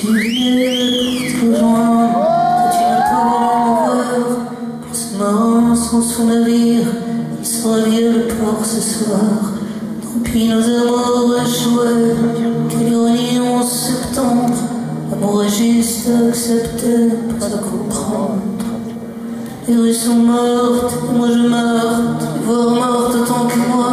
tu viens te rejoindre, que tu ne peux me voir, pour ce marin sans son navire, il sera bien le port ce soir. Tant pis nos amours échoués, quelle ironie en septembre, l'amour est juste à accepter, pas à comprendre. Les rues sont mortes, et moi je meurs, les voir mortes autant que moi,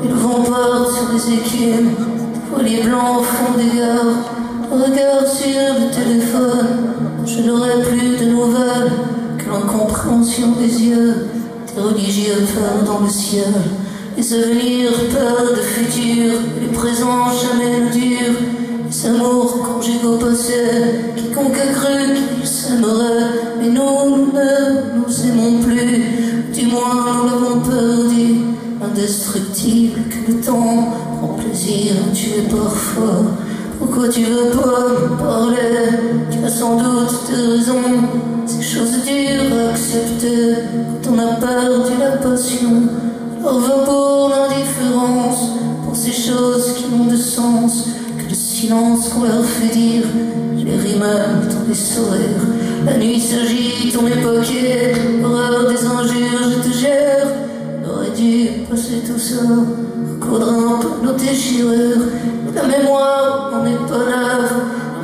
et le vent part sur les écumes, des voiliers blancs au fond des gares, le regard sur le téléphone, je n'aurai plus de nouvelles que l'incompréhension des yeux, des religieux peurs dans le ciel, les avenirs peurs de futur, les présents jamais ne durent, les amours conjugaux passés, quiconque a cru qu'ils s'aimeraient, mais nous ne nous aimons plus, du moins nous l'avons perdu, indestructible que le temps prend plaisir à tuer parfois. Pourquoi tu veux pas me parler? Tu as sans doute des raisons, ces choses dures à accepter quand on a perdu la passion. Alors va pour l'indifférence, pour ces choses qui n'ont de sens que le silence qu'on leur fait dire. Je les ris même dans les sourires. La nuit s'agite, on est poqué, l'horreur des injures, je te gère. On aurait dû passer tout ça, recoudre un peu nos déchirures. La mémoire n'en est pas neuve,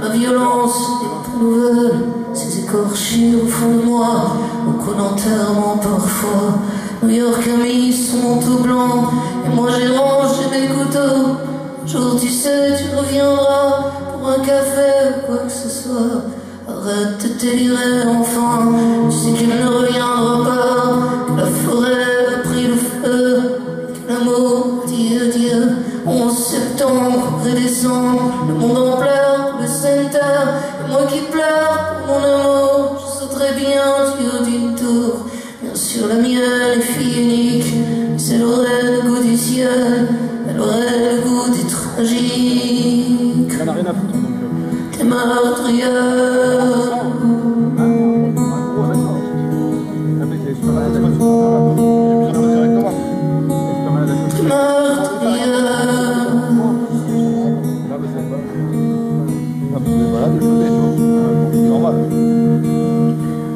ma violence n'est pas nouvelle. Ces écorchures au fond de moi, au coup d'enterrement parfois. New York a mis son manteau blanc, et moi j'ai rangé mes couteaux. Un jour tu sais, tu reviendras pour un café ou quoi que ce soit. Arrête de délirer enfin, tu sais qu'il ne reviendra pas, que la forêt a pris le feu, que l'amour dit adieu. 11 septembre, redescend, le monde en pleure pour le center, et moi qui pleure pour mon amour, je sauterai bien du haut d'une tour. Bien sûr la mienne est fille unique, mais elle aurait le goût du ciel, elle aurait le goût du tragique. Elle n'a rien à foutre donc. T'es meurtrière.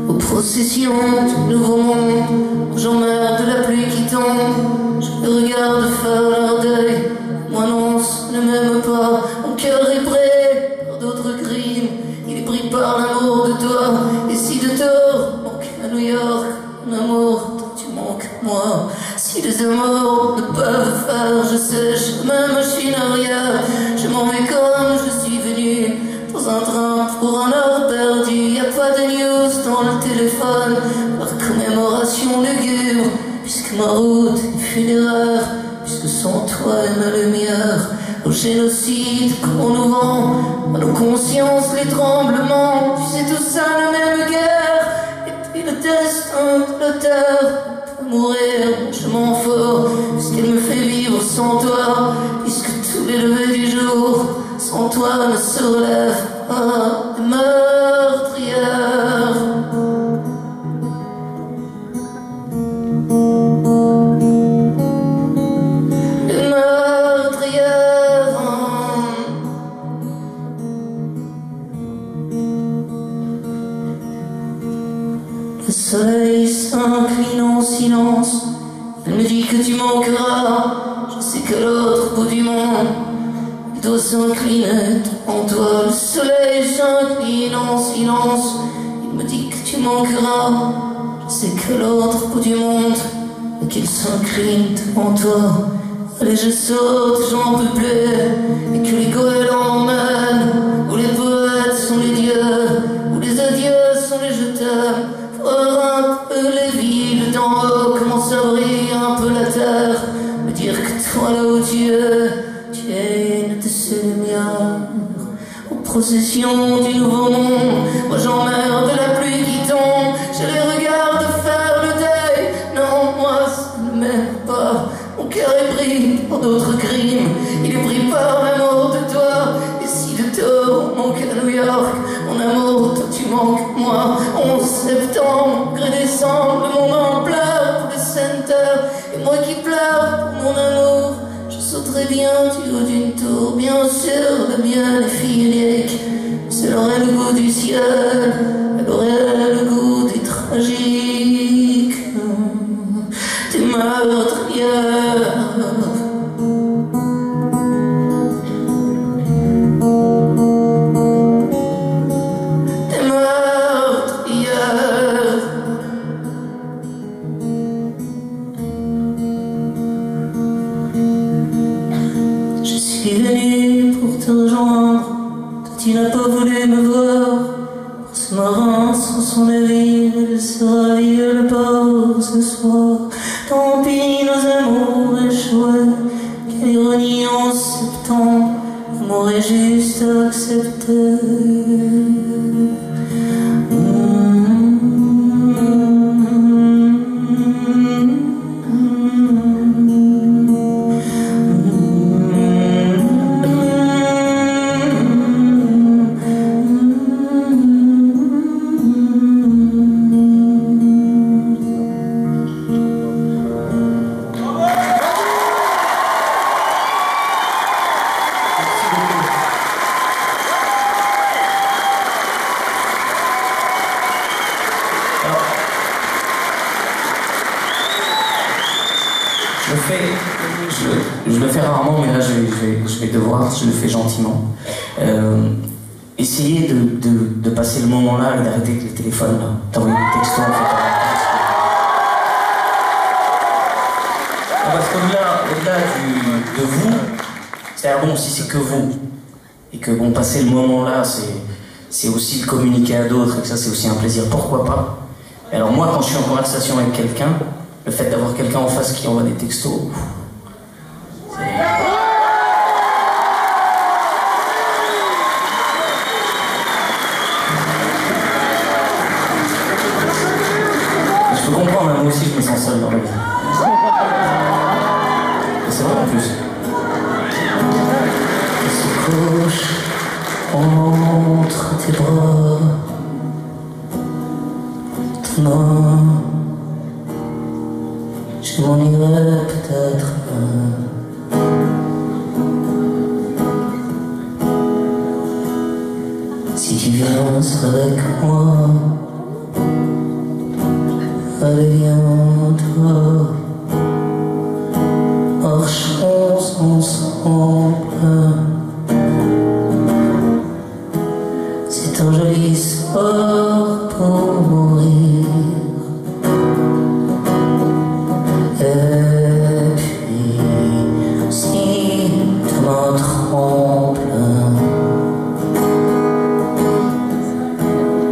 Aux processions du nouveau monde, j'emmerde la pluie qui tombe, je les regarde faire leur deuil. Moi non, ça ne m'aime pas, mon cœur est pris par d'autres crimes, il est pris par l'amour de toi. Et si de tort manque à New York, mon amour, toi tu manques moi. Si les amours ne peuvent faire, je sèche ma machine arrière, je m'en vais comme je suis venu, dans un train pour un heure perdu. Y a pas de news dans le téléphone, par commémoration lugubre, puisque ma route est funéraire, puisque sans toi et ma lumière, au génocide qu'on nous vend, à nos consciences les tremblements, tu sais tout ça la même guerre, et puis le destin de la terre. Mourir, je m'en fous, puisqu'elle me fait vivre sans toi, puisque tous les levers du jour, sans toi ne se relèvent pas de meurtrières. De meurtrières. Le soleil s'incline en silence, elle me dit que tu manqueras, je sais que l'autre bout du monde, il doit s'incliner en toi. Le soleil s'incline en silence, il me dit que tu manqueras, je sais que l'autre bout du monde, et qu'il s'incline en toi. Allez je saute, j'en peux plus, et que les goélands m'emmènent, où les poètes sont les dieux, où les adieux sont les je t'aime. Voir un peu les villes d'en haut, commence à briller un peu la terre, me dire que toi là où tu es une de ces lumières. Aux processions du nouveau monde, moi j'emmerde la pluie qui tombe, je les regarde faire le deuil. Non, moi ça ne m'aime pas, mon cœur est pris par d'autres crimes, il est pris par l'amour de toi. Et si de tort manque à New York, mon amour, toi tu manques moi. 11 septembre, gré décembre, le monde en pleure pour le center, et moi qui pleure pour mon amour, je sauterai bien du haut d'une tour. Bien sûr, la mienne est fille unique, c'est Elle aurait le goût du ciel, elle aurait le goût du tragique, des meurtrières. Je suis venu pour te rejoindre, toi tu n'as pas voulu me voir. Pour ce marin sur son navire, elle se ravire le port ce soir. Tant pis, nos amours échoués, quelle ironie en septembre, l'amour est juste accepté. Je le fais rarement, mais là je vais devoir, je le fais gentiment. Essayez de passer le moment là et d'arrêter avec les téléphones là. T'envoies des textos en fait. Parce qu'au-delà de vous, c'est-à-dire bon, si c'est que vous, et que bon, passer le moment là, c'est aussi le communiquer à d'autres, et que ça c'est aussi un plaisir, pourquoi pas. Alors moi, quand je suis en conversation avec quelqu'un, le fait d'avoir quelqu'un en face qui envoie des textos, je peux comprendre, moi aussi je me sens seul dans la vie. Et c'est vrai en plus. Elle se couche entre tes bras, ta main, je m'en irai peut-être. Si tu viens avec moi, allez viens toi, marchons ensemble. C'est un joli soir pour mourir. Et puis, si ta main tremble,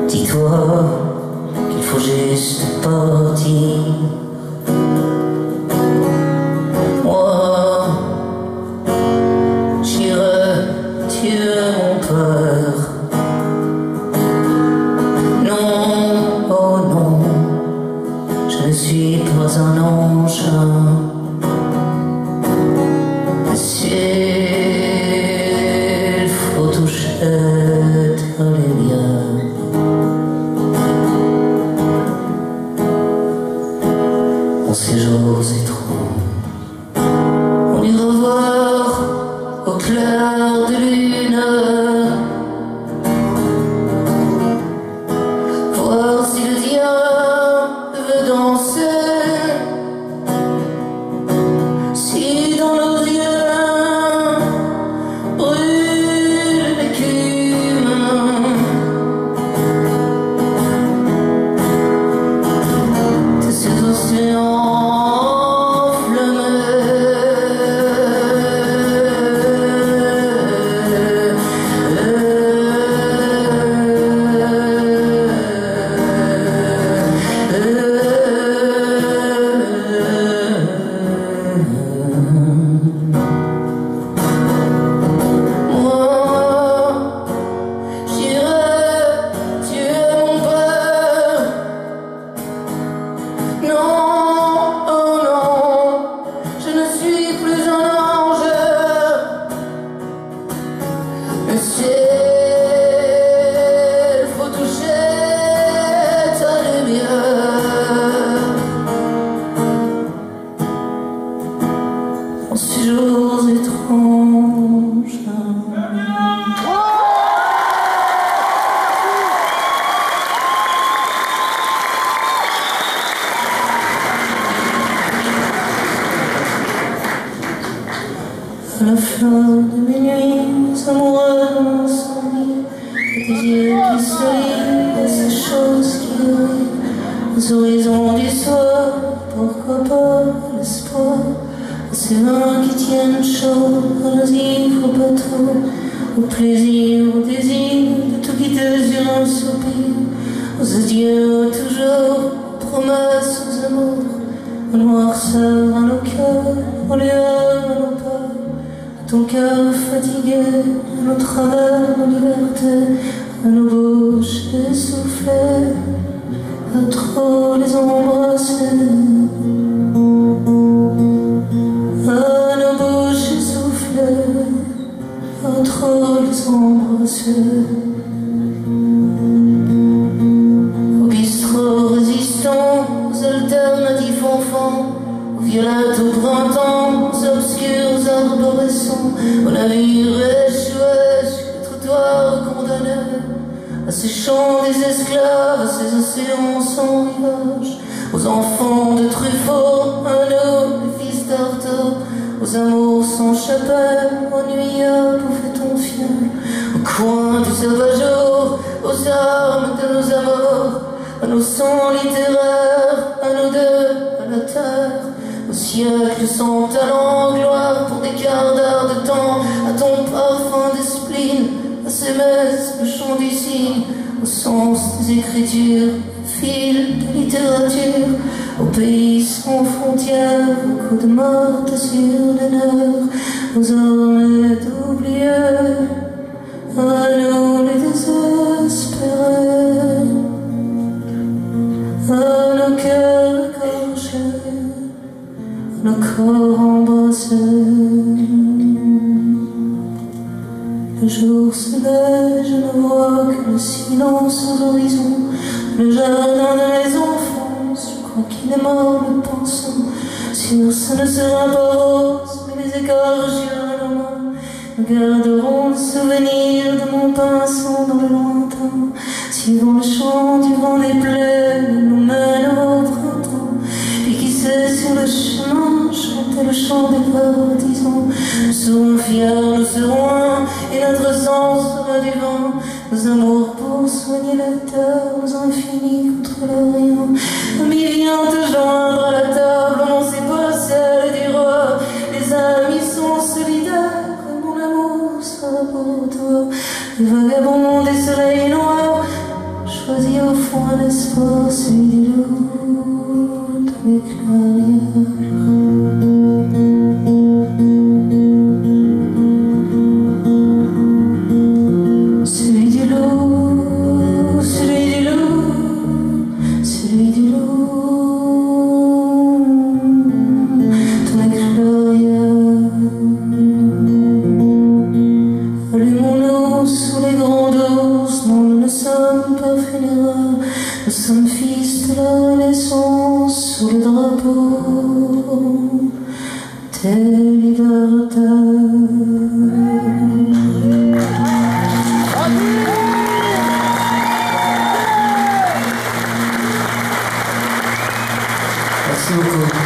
dis-toi qu'il faut juste partir. Moi, j'irai tuer mon père. Non, oh non, je ne suis pas un ange. S'il faut toucher les liens, en ces jours étranges, on ira voir au clair de lune, voir si le diable veut danser, si dans nos yeux brûle l'écume. De ces océans enflammés. la fleur de mes nuits, amoureux de mon incendie, à tes yeux qui sourient, à ces choses qui rient, aux horizons du soir, pourquoi pas l'espoir, à ces vins qui tiennent chaud, à nos ivres bateaux, au plaisir, au désir, de tout quitter sur un soupir, aux adieux toujours, aux promesses, aux amours, aux noirceurs, à nos cœurs, aux lueurs, à nos peurs, à ton cœur fatigué, à nos travers, nos libertés, à nos bouches essoufflées, à trop les embrasser, à nos bouches essoufflées, à trop les embrasser. Aux bistrots résistants, aux alternatifs enfants, aux violettes au printemps, aux obscurs arborescents, aux navires échoués, jusqu'aux trottoirs condamnés, à ces champs des esclaves, à ces océans sans rivage, aux enfants de Truffaut, à nous, les fils d'Arthur, aux amours sans chapelle, aux nuits à bouffer ton fiel, au coin du sauvageau, aux armes de nos amours, à nos sangs littéraires, à nous deux, à la terre, au siècle sans talent, gloire pour des quarts d'heure de temps, à ton parfum de spleen, à ces messes, le chant du cygne, au sens des écritures, fil de littérature, au pays sans frontières, au coup de morte sur l'honneur, aux hommes d'oubliés, à nous les désespérés, à nos cœurs écorchés, à nos corps embrassés. Le jour se lève, je ne vois que le silence aux horizons, le jardin de mes enfants, je crois qu'il est mort le pensant, sûr ce ne sera pas rose, mais les écorchures à nos mains, nous garderons le souvenir de mon pinceau dans le lointain, suivant le chant du vent des plaines, nous mènera au printemps, puis qui sait sur le chemin, chanter le chant des partisans, nous serons fiers, nous serons un, et notre sang sera du vent, nos amours pour soigner la terre, nos infinis contre le rien. Ami, viens te joindre à la table, non c'est pas celle du roi, les amis sont solidaires, et mon amour sera pour toi. Les vagabonds des soleils noirs, choisis au fond un espoir, celui du loup de mes clairières. Nous sommes fils de la naissance sous le drapeau des libertés. Merci beaucoup.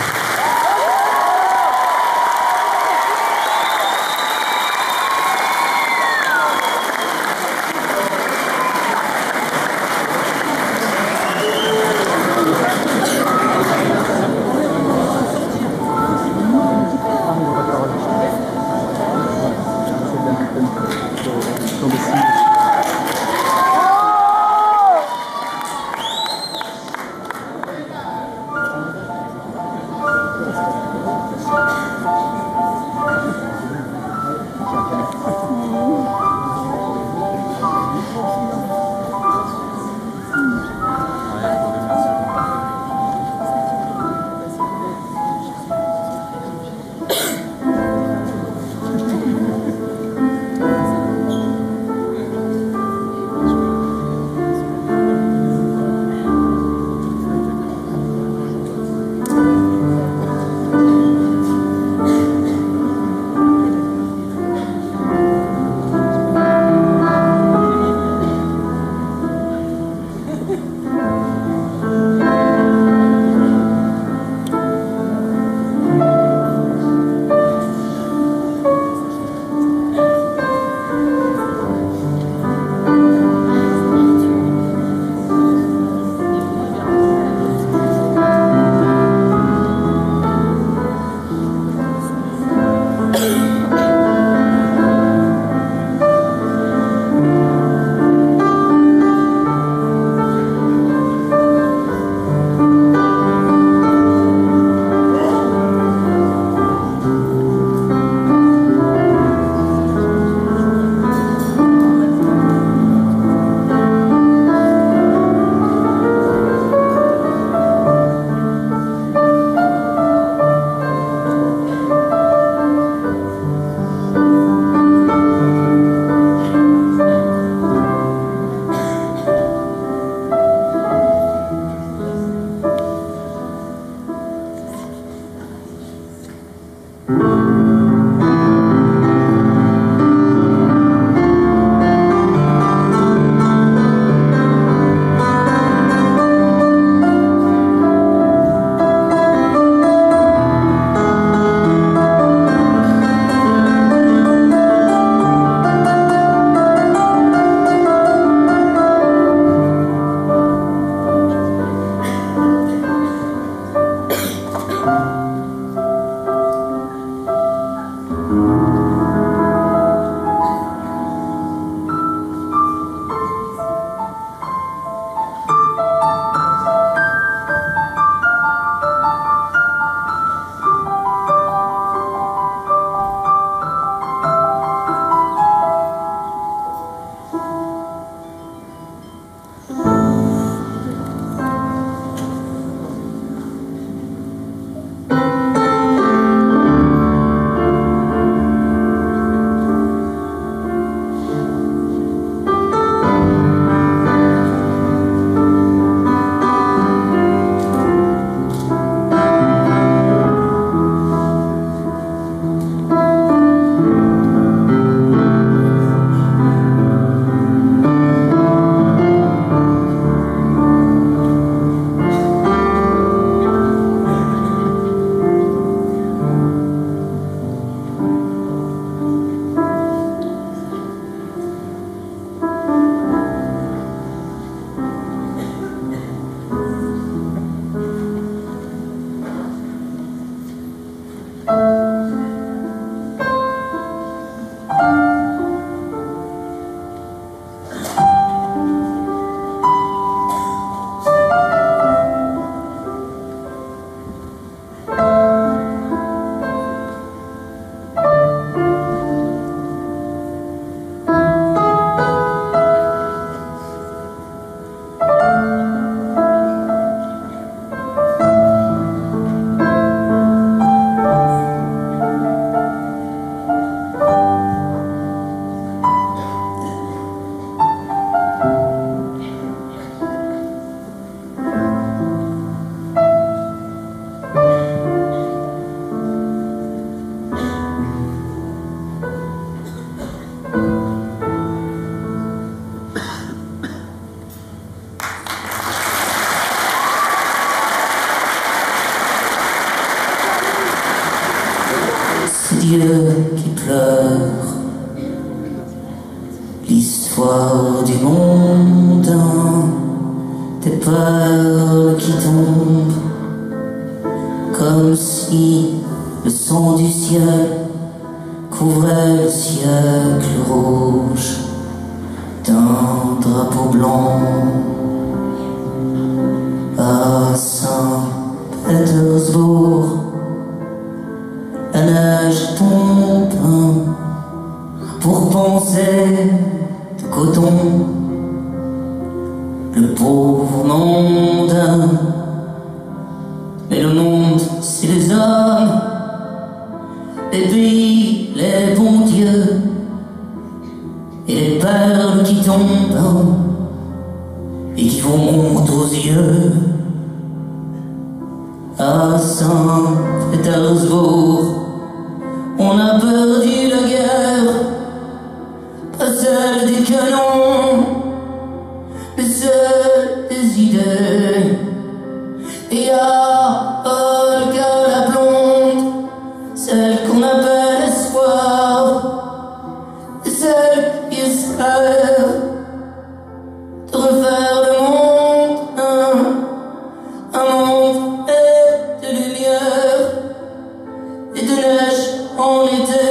Dieu qui pleure, l'histoire du monde, des perles qui tombent, comme si le sang du ciel couvrait le siècle rouge d'un drapeau blanc. À Saint-Pétersbourg, la neige tombe pour penser de coton. Le pauvre monde, mais le monde c'est les hommes, les pays, les bons dieux et les perles qui tombent et qui vous montent aux yeux. À Saint-Pétersbourg, on a perdu la guerre, pas celle des canons, mais celle des idées. Et à Olga la blonde, celle qu'on appelle espoir, et celle qui espère de refaire le monde, un monde de lumière et de neige en été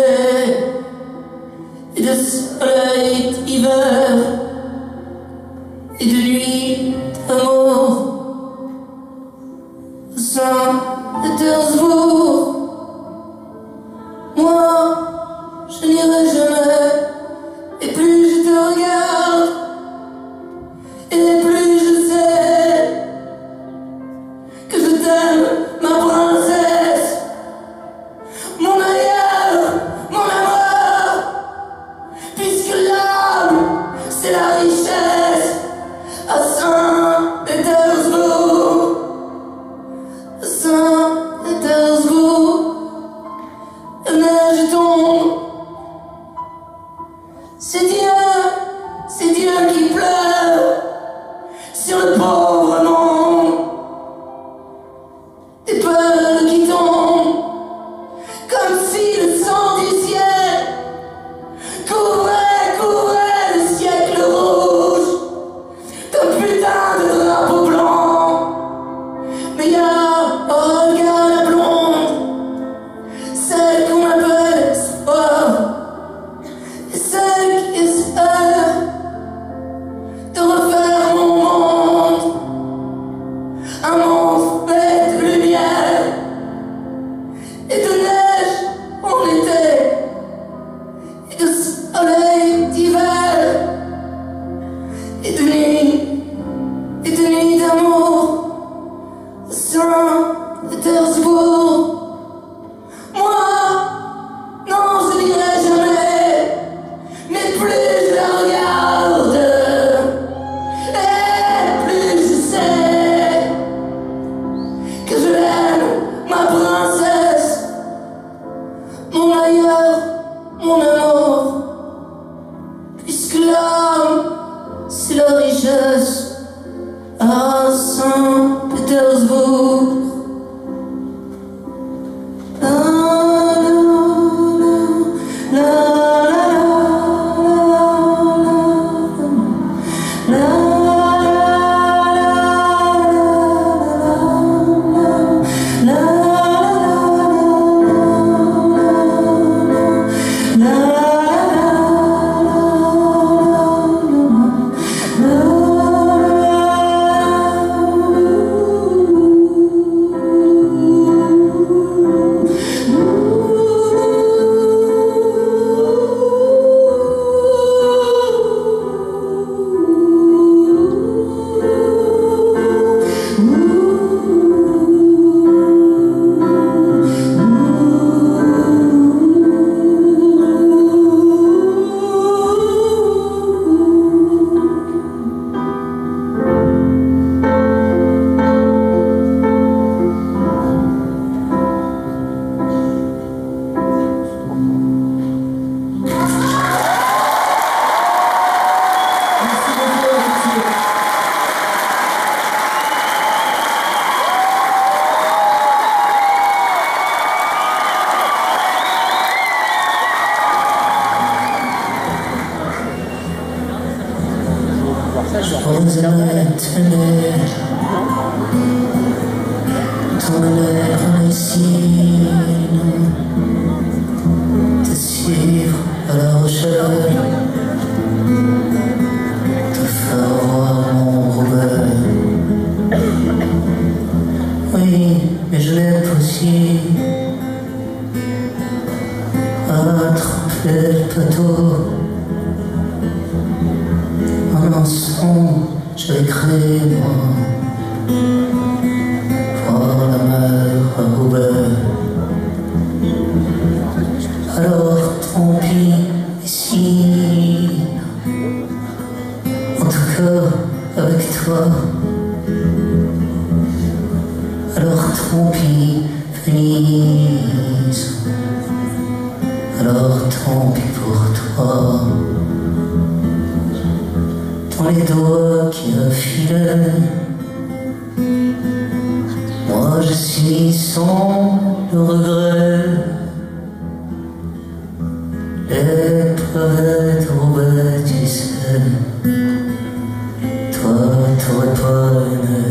et de soleil d'hiver et de nuit d'amour. Saint-Pétersbourg, moi je n'irai jamais, et plus je te regarde et plus je sais que je t'aime, ma princesse, mon aïeul, mon amour, puisque l'âme, c'est la richesse. À Saint-Pétersbourg, Oh, regarde la blonde, celle qu'on appelle espoir, et celle qui espère de refaire mon monde, un monde fait de lumière et de neige en été et de soleil d'hiver et de nuit d'amour au Saint-Pétersbourg. Moi, non, je n'irai jamais, mais plus je la regarde et plus je sais que je l'aime, ma princesse, mon ailleurs, mon amour, puisque l'homme, c'est la richesse à Saint-Pétersbourg. La, la, la, la, la, J'ose maintenir ton air médecine, te suivre à la recherche, te faire voir mon Robert. Oui, mais je n'ai pas aussi attraper le bateau. Un mensonge, j'avais créé moi, voir la mer à Robert. Alors tant pis, ici, en tout cas avec toi. Alors tant pis, Venise. Alors tant pis pour toi. Dans les doigts qui affilaient, moi je suis sans le regret. Les planètes Robert, tu sais, toi t'aurais pas aimé.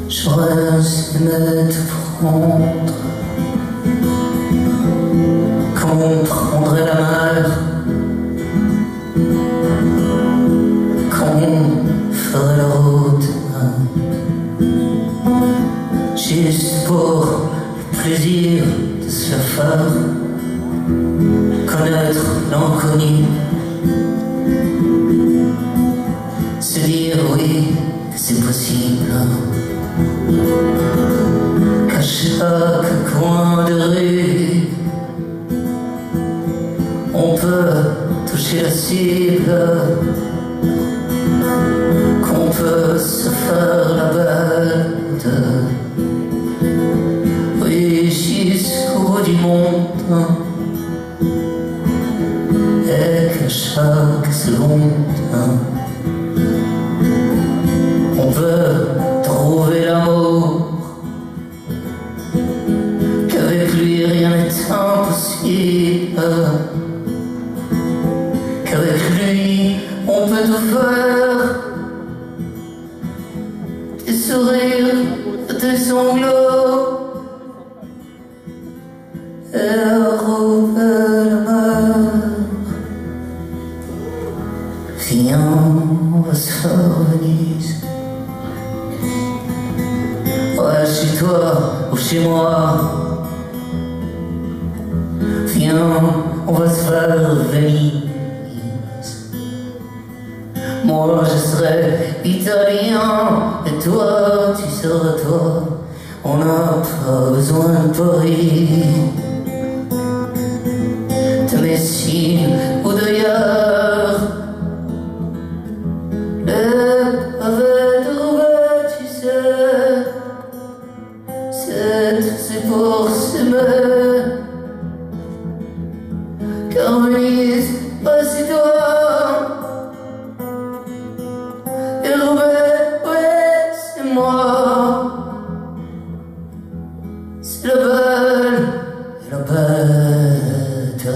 J'aurais aimé te prendre, comme on prendrait la mer, qu'on ferait la route, juste pour le plaisir de se la faire, connaître l'inconnu, se dire oui, que c'est possible, qu'à chaque coin de rue, on peut toucher la cible, qu'on peut se faire la bête, oui, jusqu'au bout du monde, et qu'à chaque seconde, on peut trouver l'amour, qu'avec lui rien n'est impossible, qu'avec lui on peut tout faire, et serait rire de tes sanglots. Héros de la mer, viens, on va se faire Venise. Ouais, chez toi ou chez moi. Viens, on va se faire Venise. Moi je serai italien et toi tu seras toi. On n'a pas besoin de Paris, de Messine ou d'ailleurs. Le pavé de Roubaix, tu sais, c'est pour s'aimer. Car Venise, c'est toi. Et Roubaix, ouais, c'est moi. C'est la belle et la bête.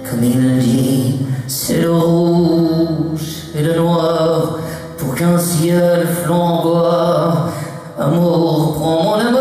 Comme il dit, c'est le rouge et le noir pour qu'un ciel flamboie. Amour, prends mon amour.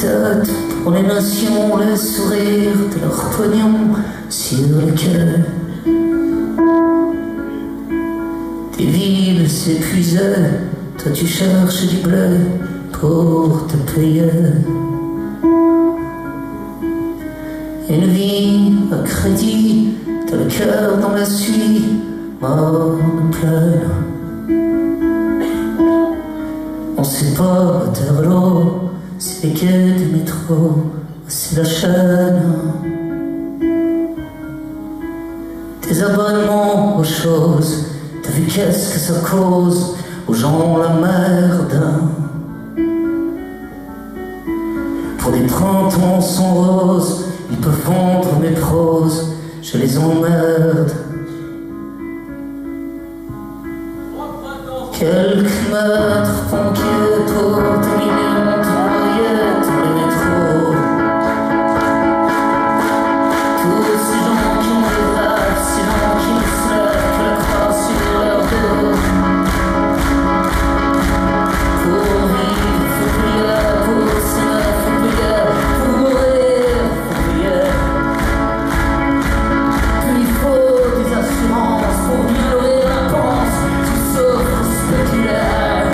méthode pour les nations, le sourire de leur pognon sur le cœur. Des villes s'épuisaient, toi tu cherches du bleu pour te payer. Une vie à crédit, t'as le cœur dans la suie, mort de pleure. On sait pas terre l'eau, c'est les quais du métro, c'est la chaîne. Tes abonnements aux choses, t'as vu qu'est-ce que ça cause aux gens la merde. Pour des 30 ans sont roses, ils peuvent vendre mes proses, je les emmerde. Quelques mètres ponctués pour des millions d'employés dans le métro. Tous ces gens qui ont des rêves, ces gens qui ne se lèvent que la croix sur leur dos. Pour vivre, faut prier, pour s'aimer, faut prier, pour mourir, faut prier. Puis il faut des assurances pour bien louer la panse, tout sauf spéculaire.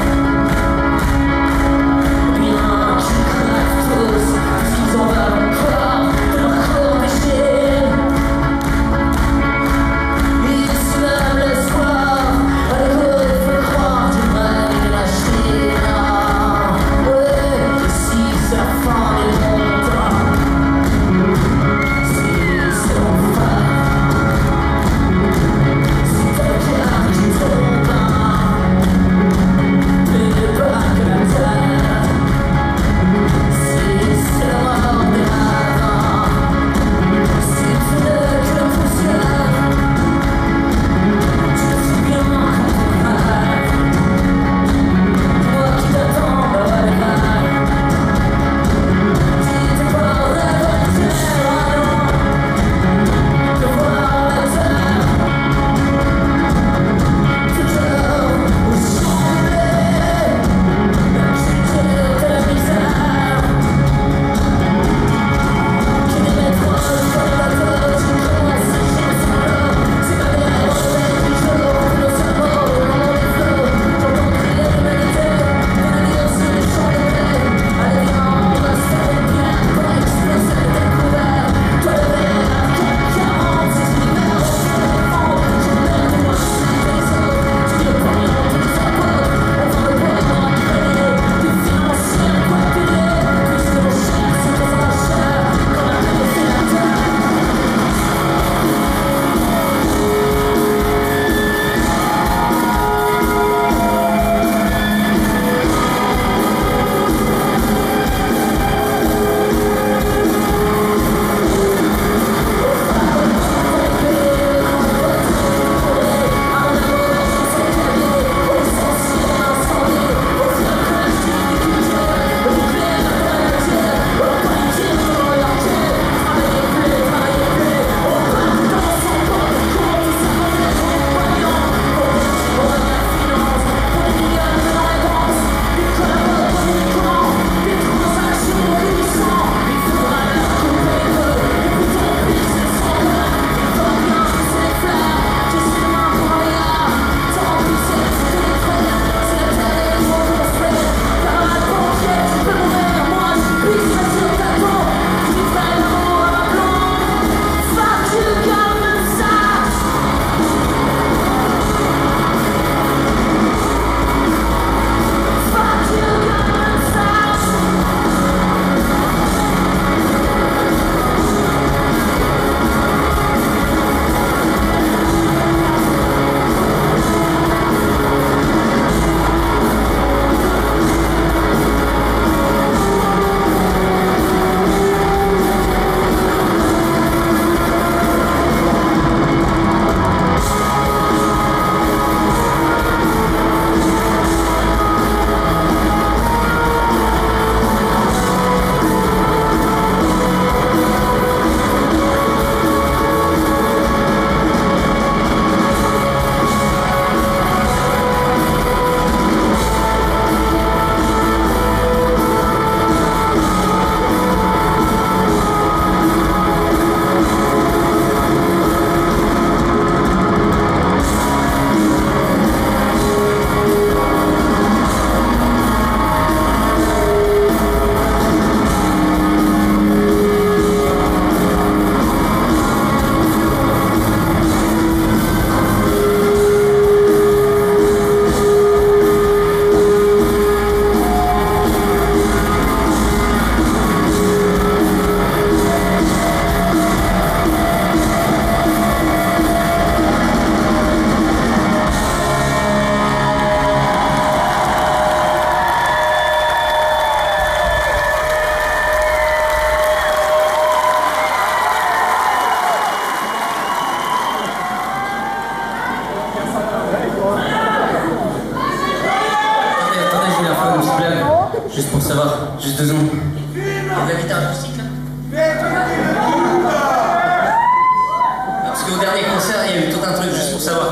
Juste pour savoir, juste 2 secondes. Il y a de la guitare acoustique là? Parce qu'au dernier concert, il y a eu tout un truc juste pour savoir.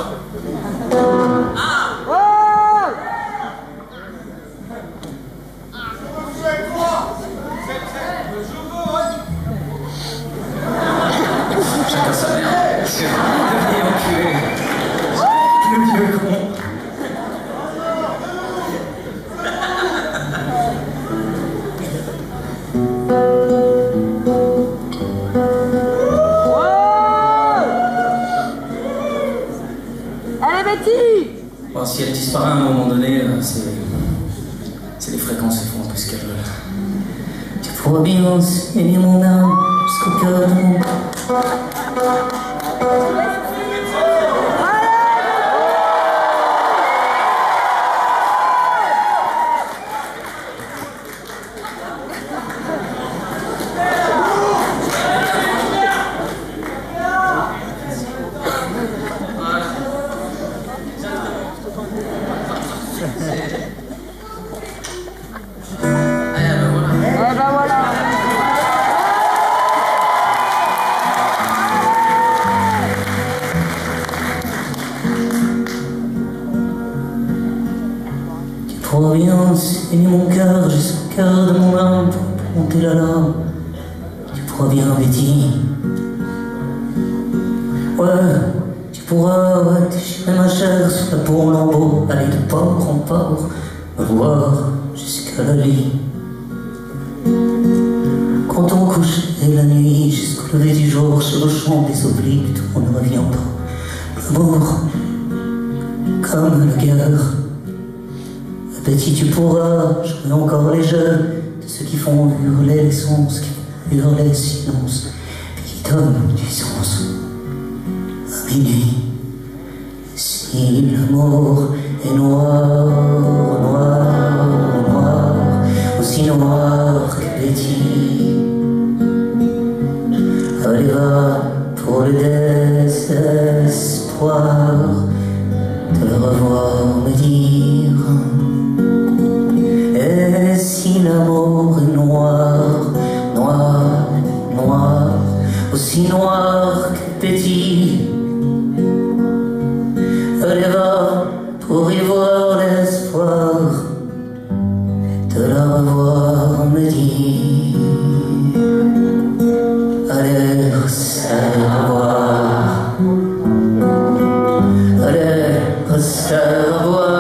Chacun sa mère. Le vieil enculé. Le vieux con. Allez Betty! Bon, si elle disparaît à un moment donné, c'est les fréquences qui font un peu ce qu'elles veulent. Tu pourras bien aimer mon âme jusqu'au cœur de mon... Tu pourras bien aimer mon cœur jusqu'au cœur de mon âme pour monter la larme. Tu pourras bien, Betty. Ouais, tu pourras déchirer ma chair sur la peau en lambeaux, aller de port en port, me voir jusqu'à la lit. Quand on couche la nuit jusqu'au lever du jour, chevauchant des obliques, tout ne revient pas. L'amour, comme la guerre. Petit, tu pourras jouer encore les jeux de ceux qui font hurler les sens, qui font hurler le silence, et qui donnent du sens à minuit. Si l'amour est noir, noir, noir, aussi noir que Betty, allez va pour le désespoir de le revoir me dire. Et si l'amour est noir, noir, noir, aussi noir que Betty, allez va pour y voir l'espoir de la revoir me dire. Allez recevoir, allez recevoir.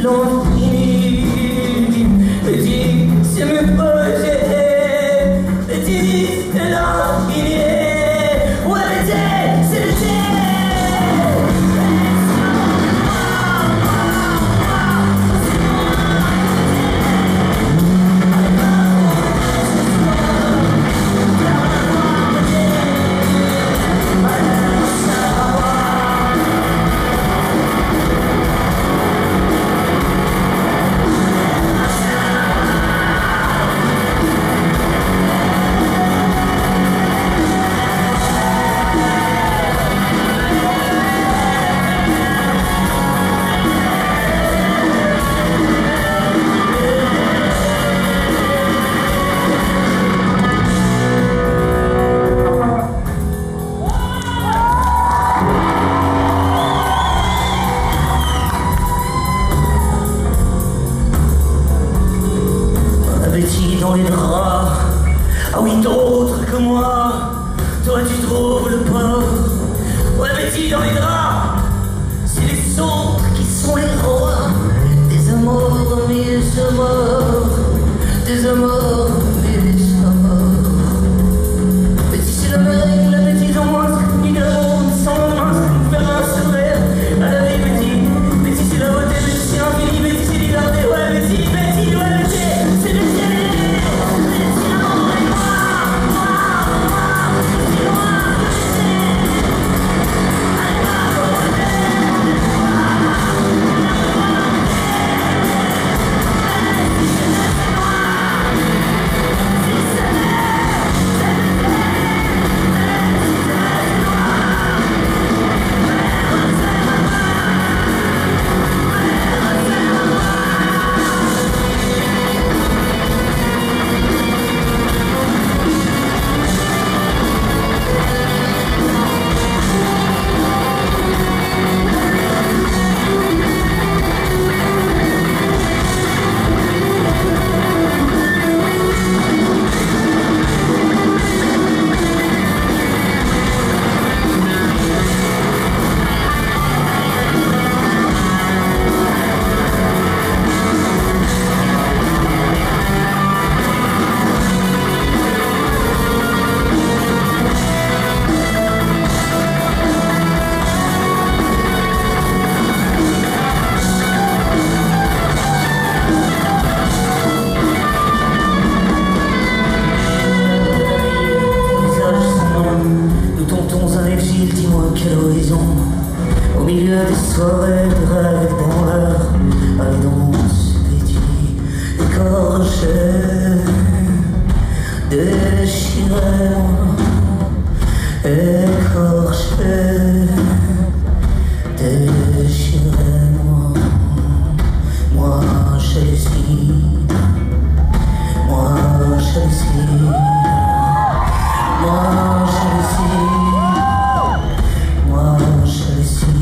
l'infini. Petit, c'est mes projets. Petit, c'est l'infini. Ouais, petit, c'est l'été. Petit dans les draps, ah oui, d'autres que moi, toi tu trouves le port. Ouais, petit dans les draps, c'est les autres qui sont les rois. Des amours, mais des morts, des amours, mais des morts. Petit, c'est la règle, petit, en moins, c'est une amour, sans main, c'est faire un sourire. À la vie, petit, c'est la beauté, petit, c'est l'infini, petit, c'est liberté. Ouais, petit, ouais, petit, c'est le ciel. Dis-moi quel horizon, au milieu des soirées de rêves dans l'heure, allez donc ce petit écorché, déchiré, écorché, déchiré, moi je le suis, moi je le suis, moi je le suis.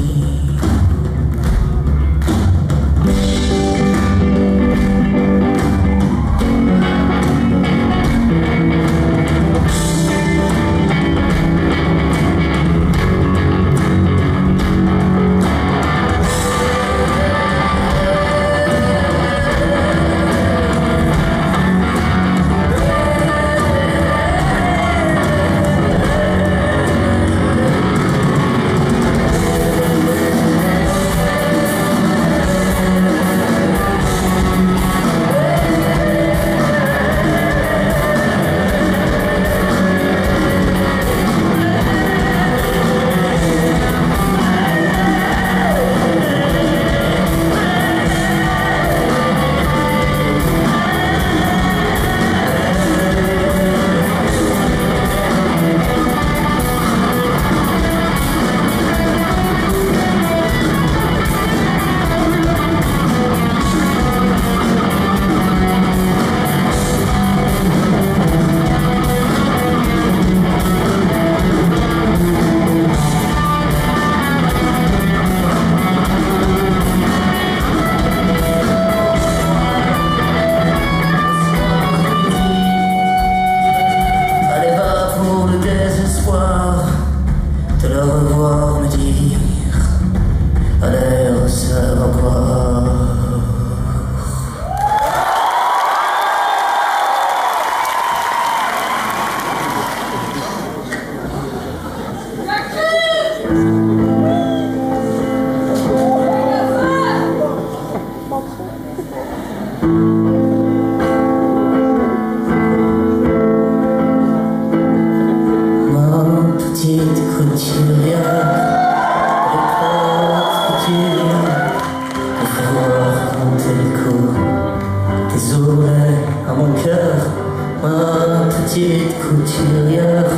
Petite couturière,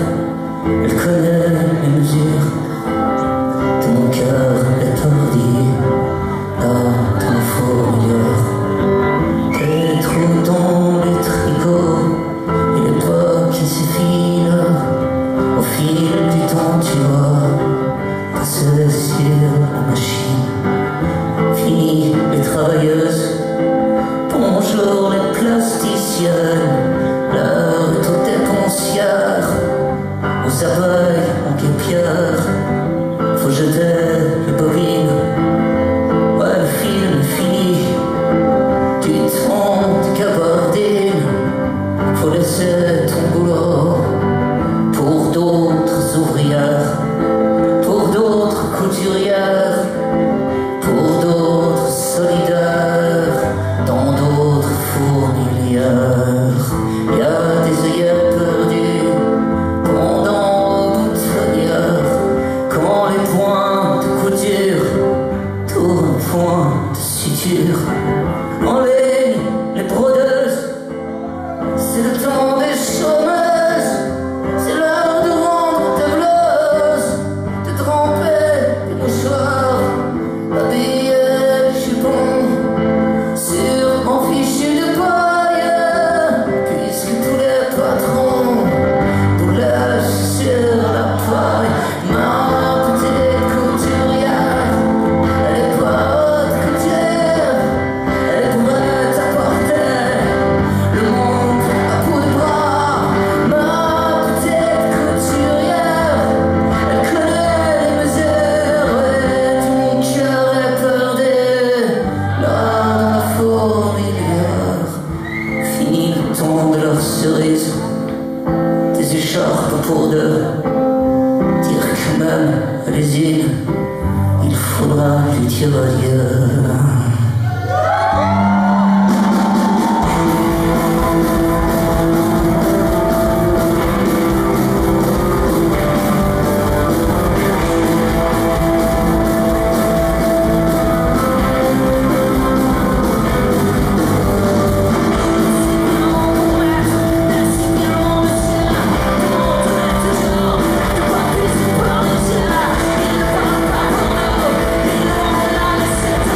elle connaît les mesures de mon cœur étourdi dans ton fourmilière. Des trous dans les tricots et les doigts qui s'effilent. Au fil du temps tu vois passer sur la machine. Fini les travailleuses, bonjour les plasticiennes. L'heure est aux dépensières, aux abeilles en guépière. Faut jeter les bobines, ouais le film est fini. Du temps de gabardine, faut laisser ton boulot pour d'autres ouvrières, pour d'autres couturières, pour d'autres solidaires, dans d'autres fourmilières. Y a des œillères perdues pendant aux boutonnières, quand les points de couture tournent au point de suture. En ligne, les brodeuses, c'est le temps des chômeuses, c'est l'heure de rendre tableuse, de tremper des mouchoirs, habiller les jupons sur un fichu de paille, puisque tous les patrons nous lâchent sur la paille. Ma petite couturière, elle est pas haute couture, elle est prête à porter le monde à bout de bras. Ma petite couturière, elle connaît les mesures et ton cœur est perdu là dans la fourmilière. Fini le temps de leurs cerises, des écharpes pour deux. Dire que même à l'usine, il faudra lui dire adieu. Cette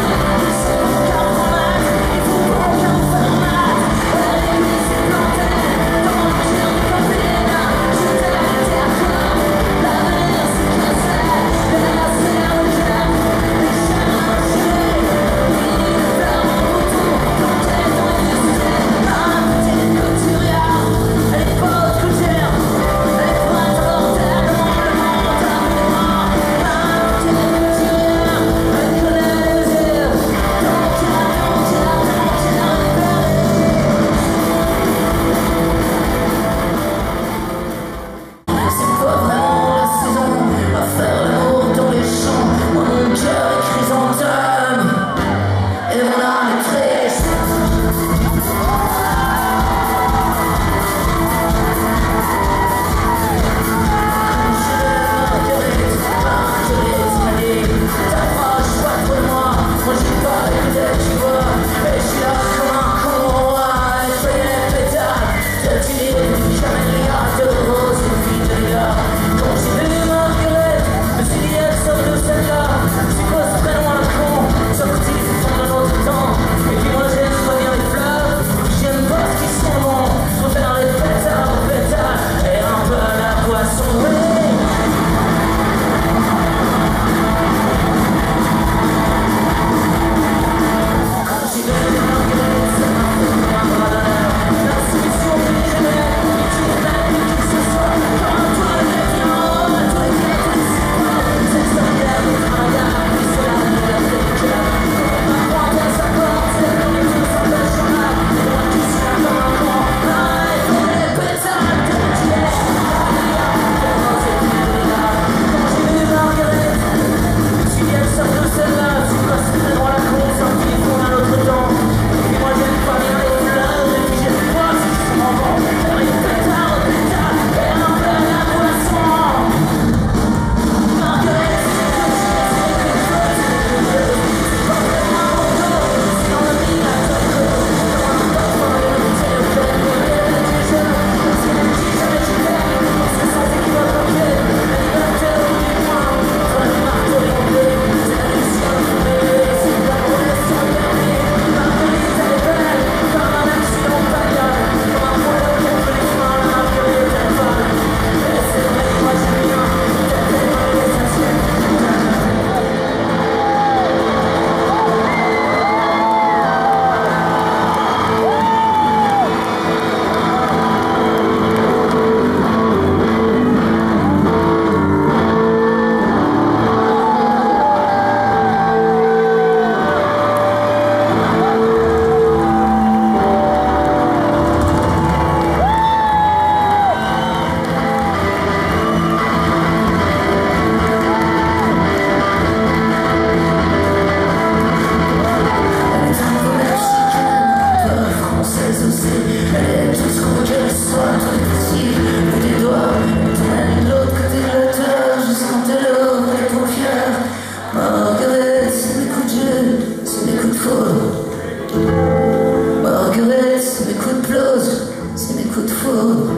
explosent, c'est mes coups de foudre.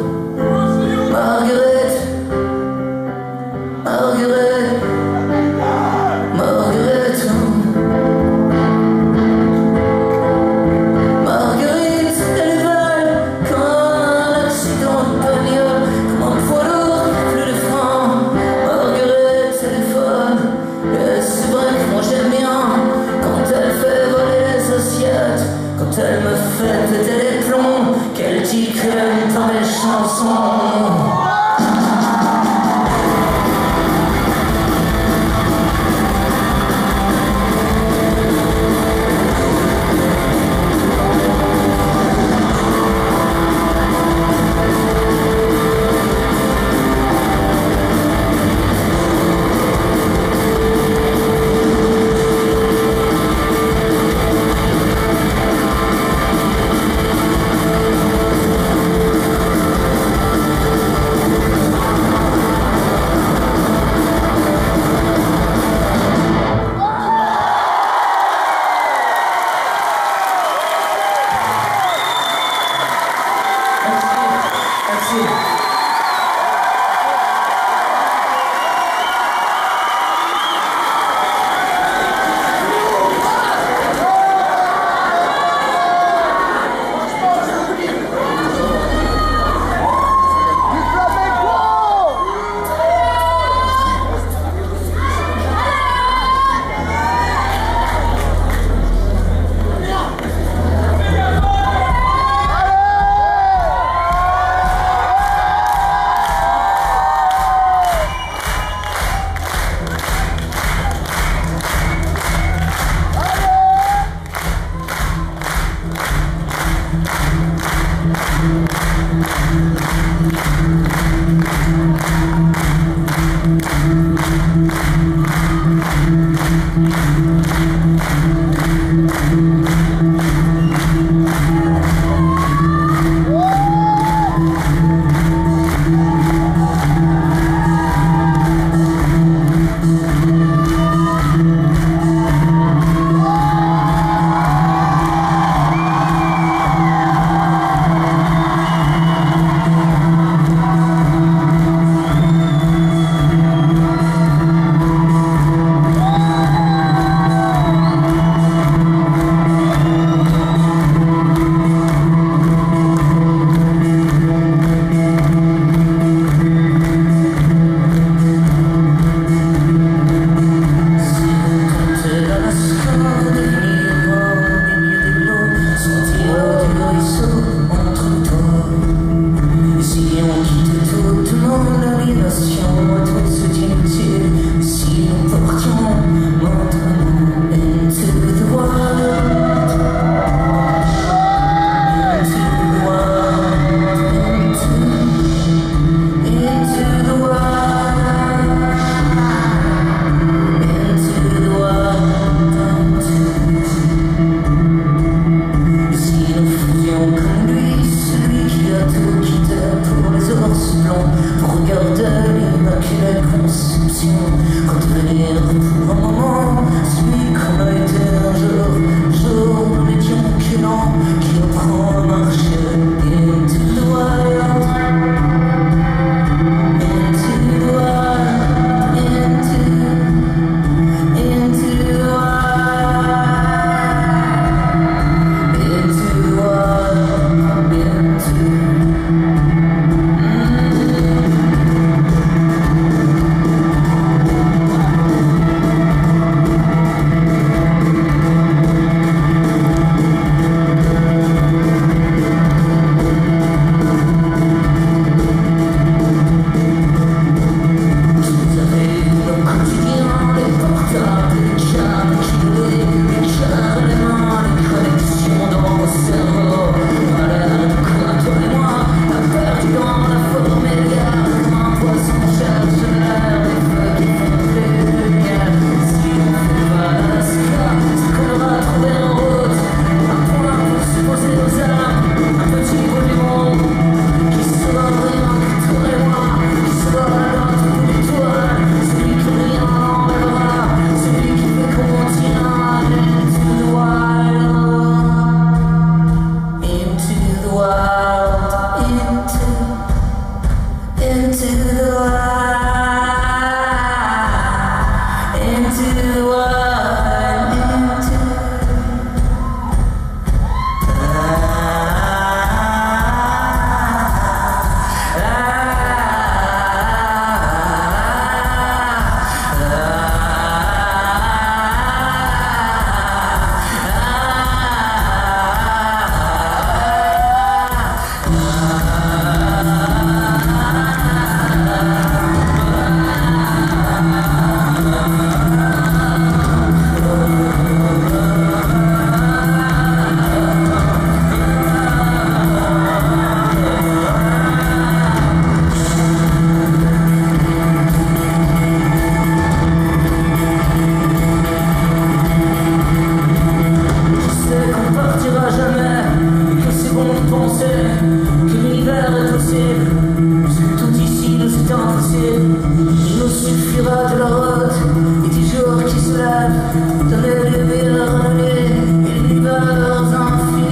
Marguerite, Marguerite, Marguerite, Marguerite, elle est belle comme un accident de bagnole, comme un poids lourd, plus de frein. Marguerite, elle est folle, et c'est vrai que moi j'aime bien quand elle fait voler les assiettes, quand elle me fait péter les plombs, qu'elle dit qu'elle aime dans mes chansons. impossible, puisque tout ici nous est impossible. Il nous suffira de la route et du jour qui se lève, donner le but à la nuit et l'univers infini.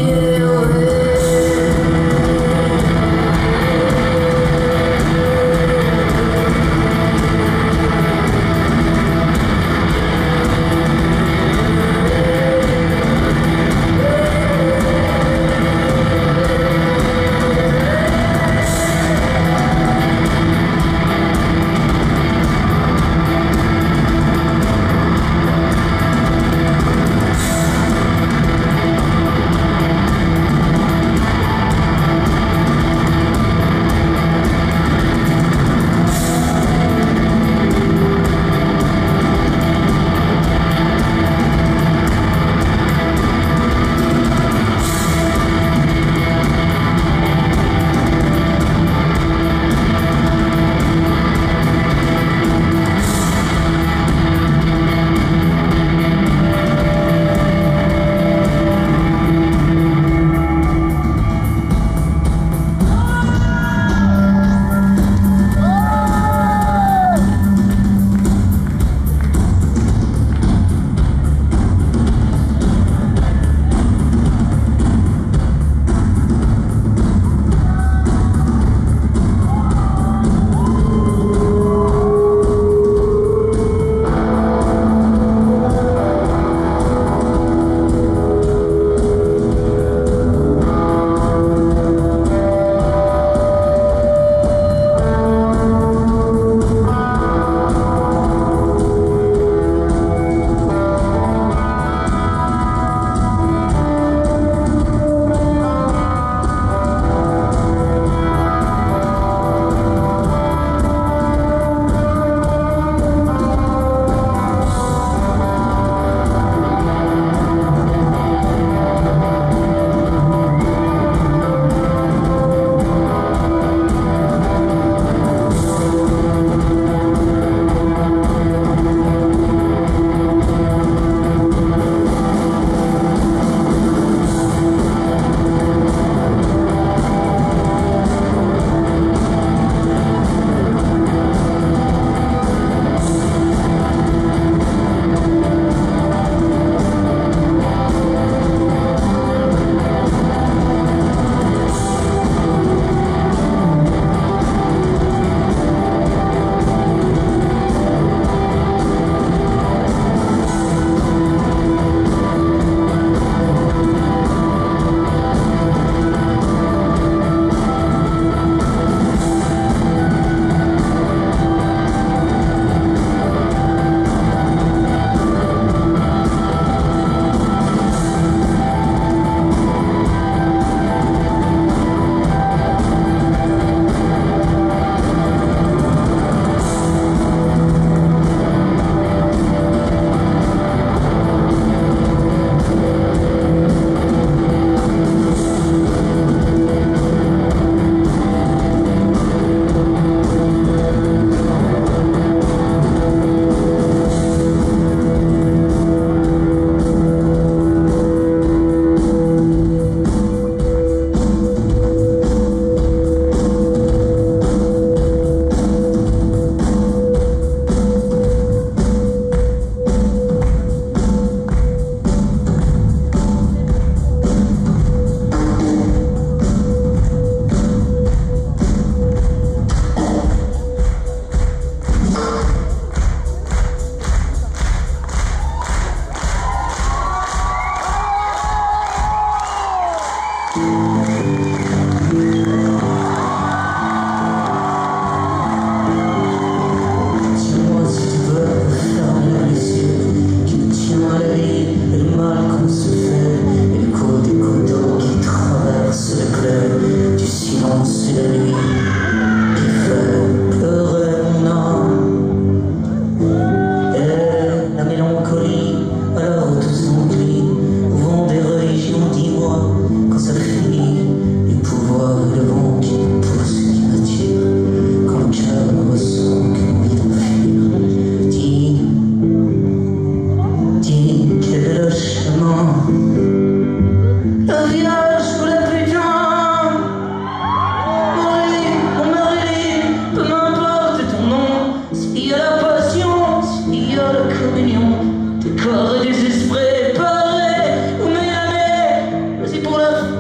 Alors tout s'oublie, au vent des religions, dis-moi quand ça finit.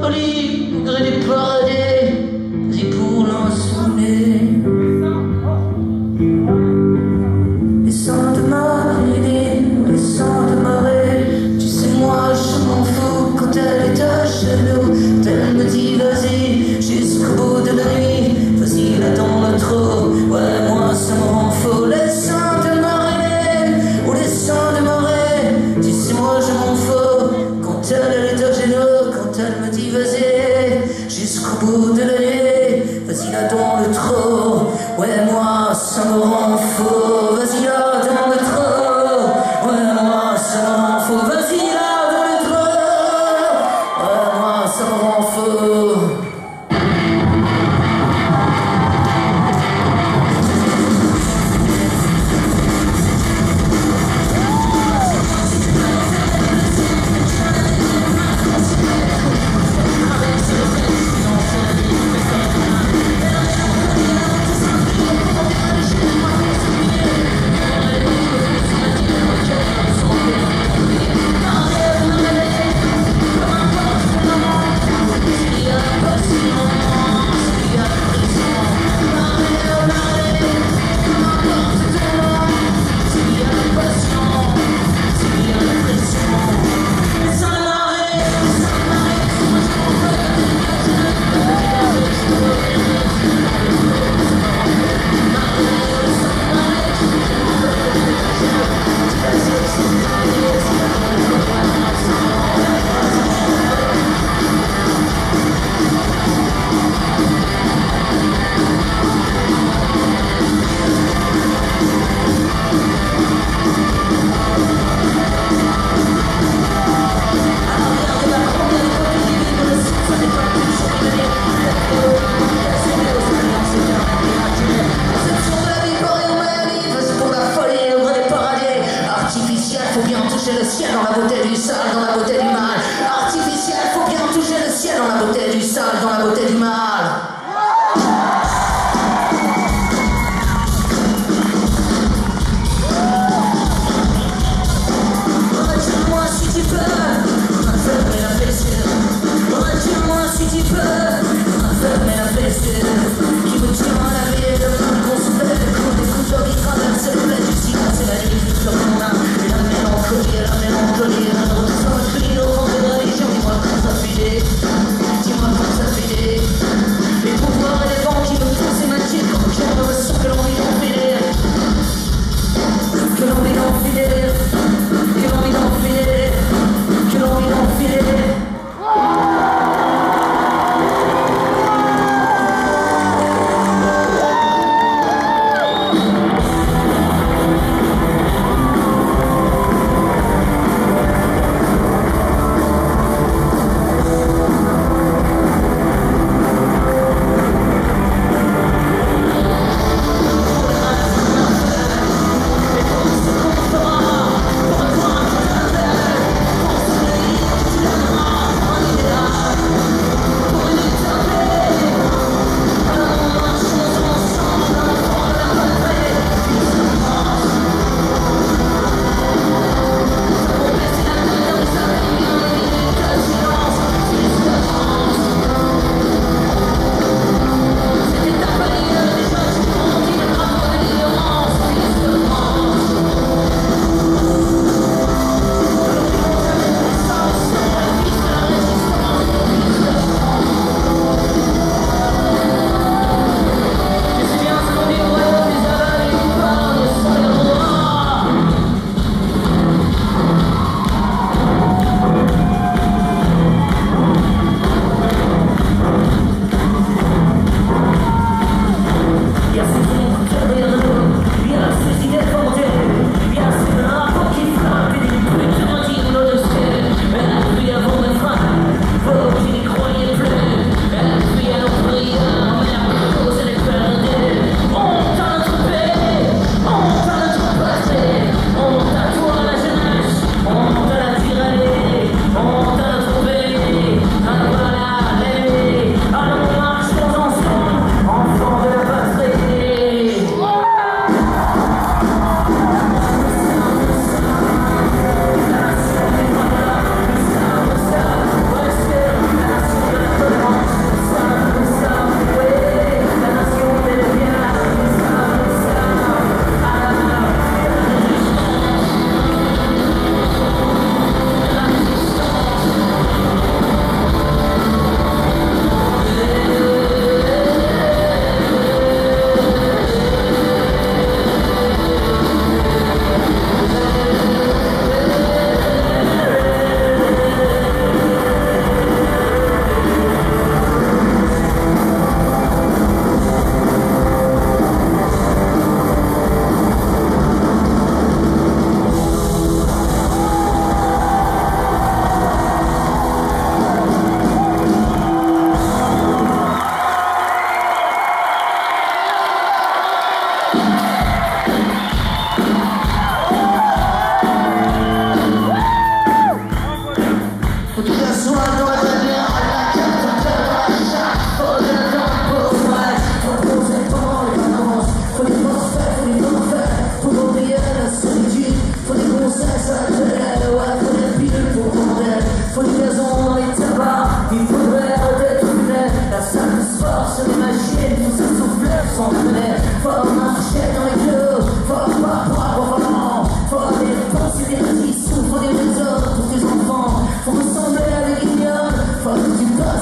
au lit, au gré des paradis, vas-y pour l'insomnie. Les saintes marées, les saintes marées, tu sais moi je m'en fous quand elle est à genoux, elle me dit vas-y jusqu'au bout de la nuit, vas-y là dans le trou, ouais moi ça me rend fou. Les saintes marées, ou les saintes marées, tu sais moi je m'en fous quand elle est à genoux, quand elle me dit vas-y jusqu'au bout de la nuit, vas-y là dans le trou, ouais moi ça me rend fou. Vas-y là dans le trou, ouais moi ça me rend fou. Vas-y là dans le trou, ouais moi ça me rend fou.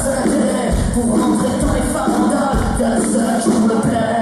à la télé pour rentrer dans les farandoles de la seule qui me plaît.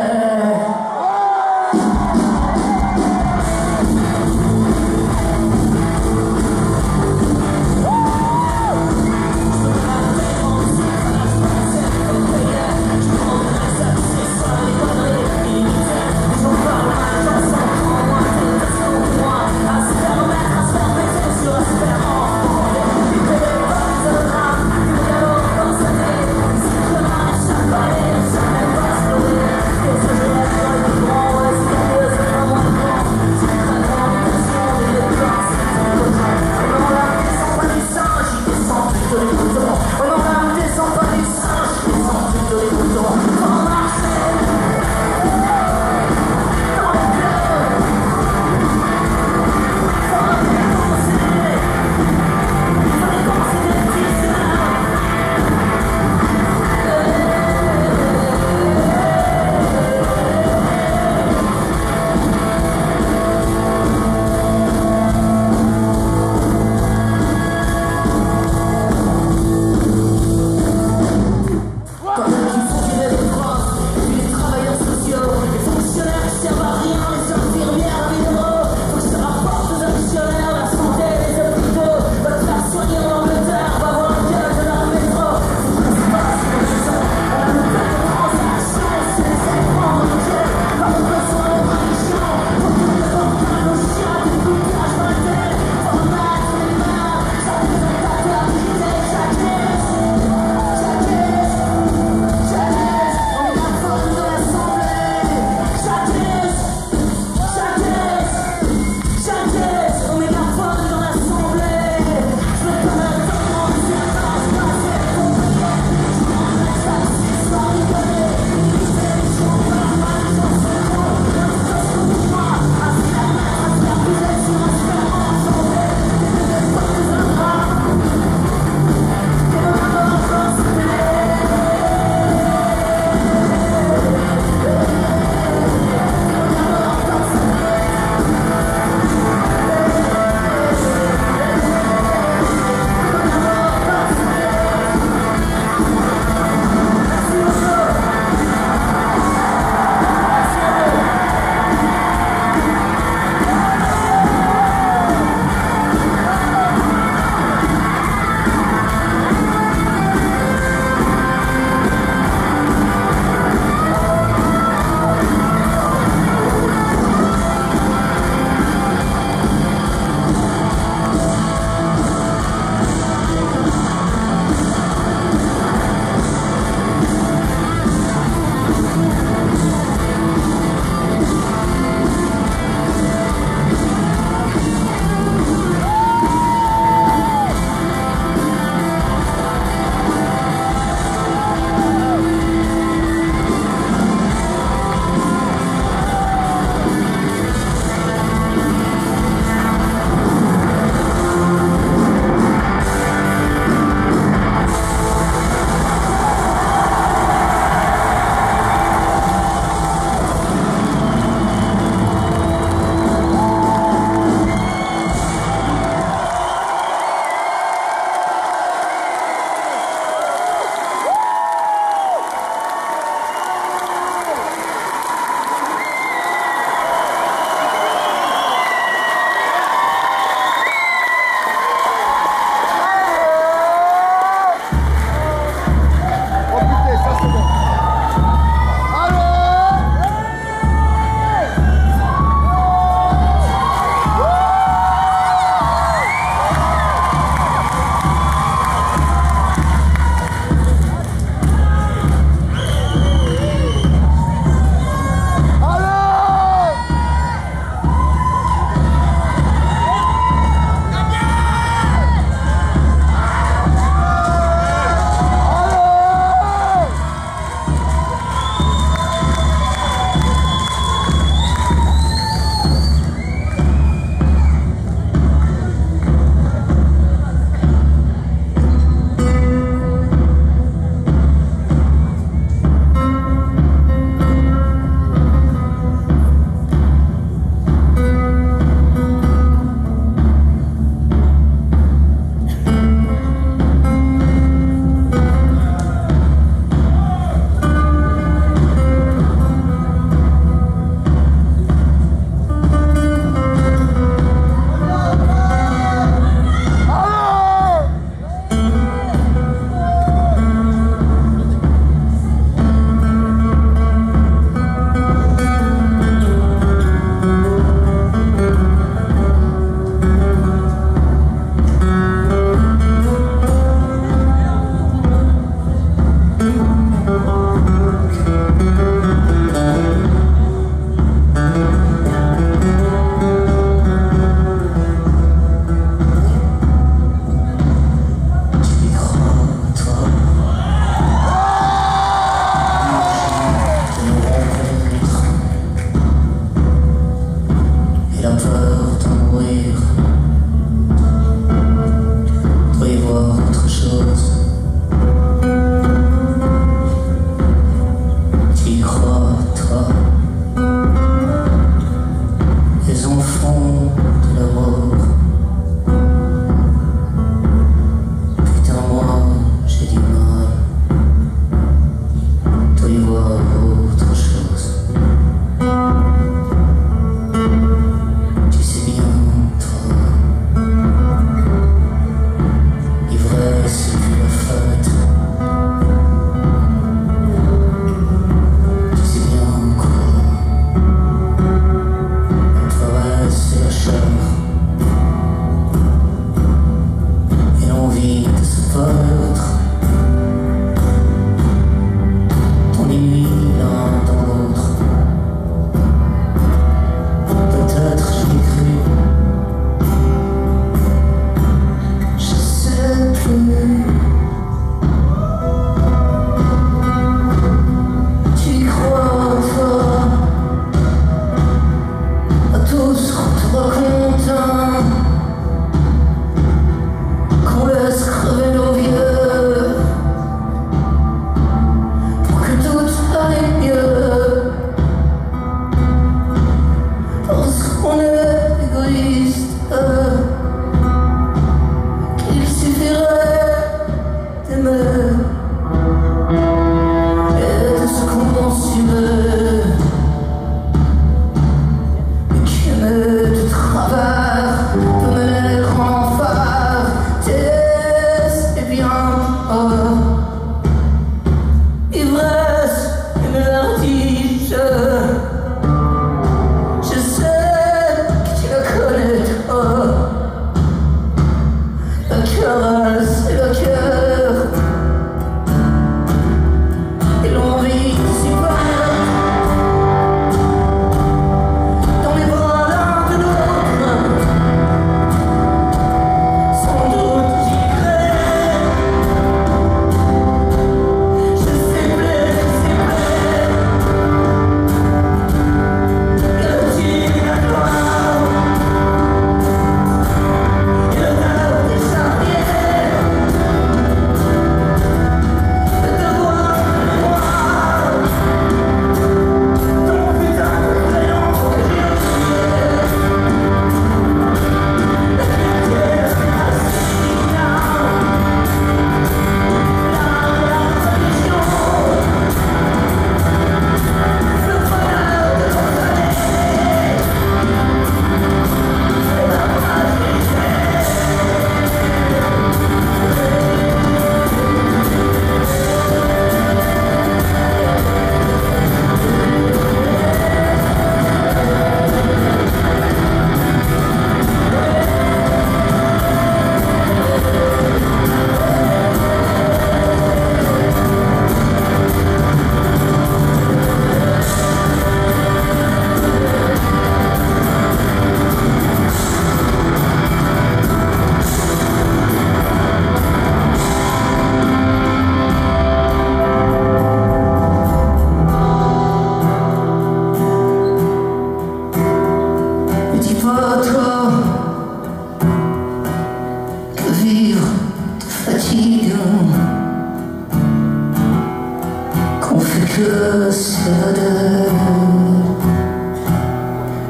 que c'est la deuil.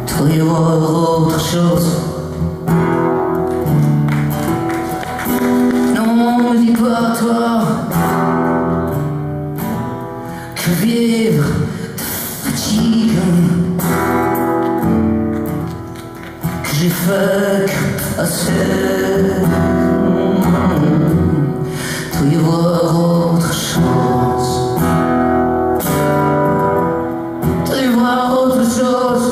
Toi y voir autre chose. Non, me dis pas toi que vivre te fatigue, que j'ai fait que passer. Toi y voir autre chose. Toi y voir autre chose.